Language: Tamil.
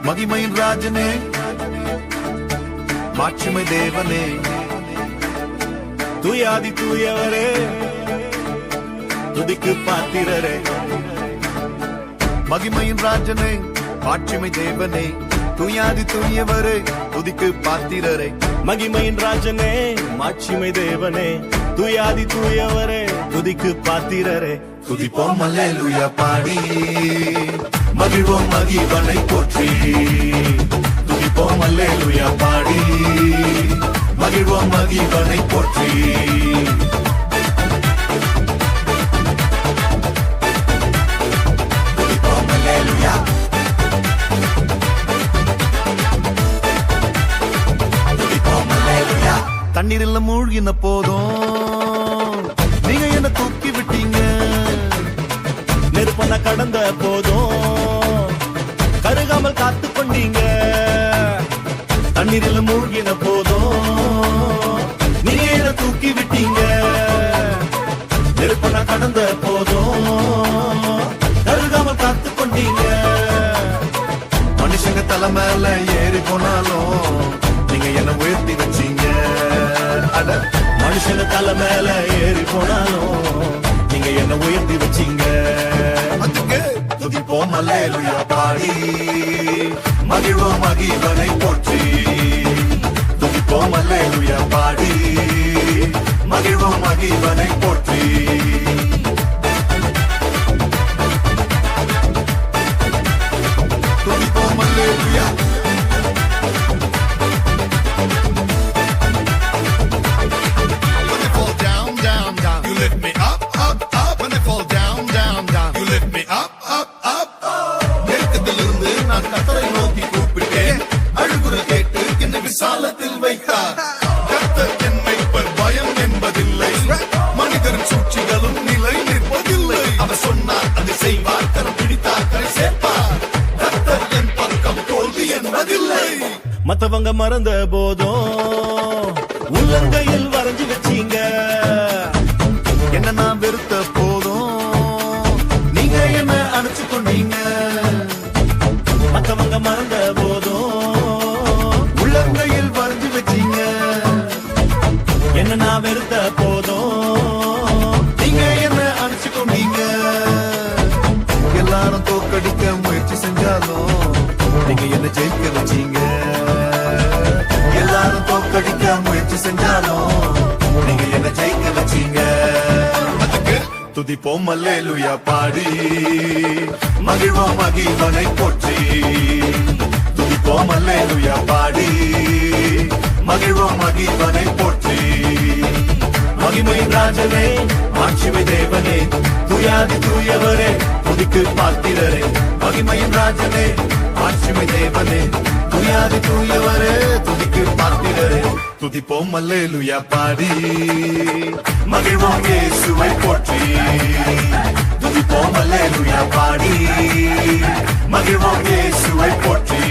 மகிமையின் ராஜனே, மாட்சிமை தேவனே, தூயாதி தூயவரே, துதிக்கு பாத்திரரே. மகிமையின் ராஜனே, மாட்சிமை தேவனே, தூயாதி தூயவரே, துதிக்கு பாத்திரரே. மகிமையின் ராஜனே, மாட்சிமை தேவனே, தூயாதி தூயவரே, துதிக்கு பாத்திரரே. துதிப்போம் அல்லேலூயா பாடி, மகிழ்வோம் மகிவனை போற்றி. துதிப்போம் அல்லேலூயா பாடி, மகிழ்வோம் மகிவனை போற்றி. துதிப்போம் அல்லேலூயா, துதிப்போம் அல்லேலூயா. தண்ணீரில் மூழ்கின போதும் நீங்க என்ன தூக்கி விட்டீங்க. நெருப்பன கடந்த போதும் கருகாமல் காத்து கொண்டீங்க. தண்ணீரில் மூழ்கின போதும் நீங்க என்ன தூக்கி விட்டீங்க. நெருப்பன கடந்த போதும் கருகாமல் காத்து கொண்டீங்க. மனுஷங்க தலை மேல ஏறி போனாலும் நீங்க என்ன உயர்த்தி வச்சீங்க. அட மனுஷன தலை மேல ஏறி போனாலும் நீங்க என்ன உயர்த்தி வச்சீங்க. அதுக்கு துதிப்போம் அல்லேலூயா பாடி, மகிழ்வோம் மகிவனை போற்றி. துதிப்போம் அல்லேலூயா பாடி, மகிழ்வோம் மகிவனை போற்றி. துதிப்போம் அல்லேலூயா, You lift me up, up, up. When I fall down, down, down. You lift me up, up, up. நெருக்கத்திலிருந்து நான் கர்த்தரை நோக்கி கூப்பிட்டேன். அழுகுரல் கேட்டு என்னை விசாலத்தில் வைத்தார். கர்த்தர் என் மேய்ப்பர், பயம் என்பதில்லை. மனிதரின் சூழ்ச்சிகளும் நிலை நிற்பதில்லை. அவர் சொன்னார் அதை செய்வார், கரம் பிடித்தார் கரை சேர்ப்பார். கர்த்தர் என் பக்கம், தோல்வி என்பதில்லை. மத்தவங்க மறந்த போதும் உள்ளங்கையில் வரைஞ்சு வச்சீங்க. என்ன நான் வெறுத்த போதும் நீங்க என்ன அணைச்சு கொண்டீங்க. மத்தவங்க மறந்த போதும் உள்ளங்கையில் வரைஞ்சு வச்சீங்க. என்ன நான் வெறுத்த போதும் நீங்க என்ன அணைச்சு கொண்டீங்க. எல்லாரும் தோக்கடிக்க முயற்சி செஞ்சாலும் நீங்க என்ன ஜெயிக்க வச்சீங்க. எல்லாரும் தோக்கடிக்க முயற்சி செஞ்சாலும் நீங்க என்ன ஜெயிக்க வச்சீங்க. அதுக்கு துதிப்போம் அல்லேலூயா பாடி, மகிழ்வோம் மகிவனை போற்றி. துதிப்போம் அல்லேலூயா பாடி, மகிழ்வோம் மகிவனை போற்றி. மகிமையின் ராஜனே, மாட்சிமை தேவனே, தூயாதி தூயவரே, துதிக்கு பாத்திரரே. மகிமையின் ராஜனே, மாட்சிமை தேவனே, தூயாதி தூயவரே, துதிக்கு பாத்திரரே. துதிப்போம் அல்லேலூயா பாடி, மகிழ்வோம் இயேசுவை போற்றி. துதிப்போம் அல்லேலூயா பாடி, மகிழ்வோம் இயேசுவை போற்றி.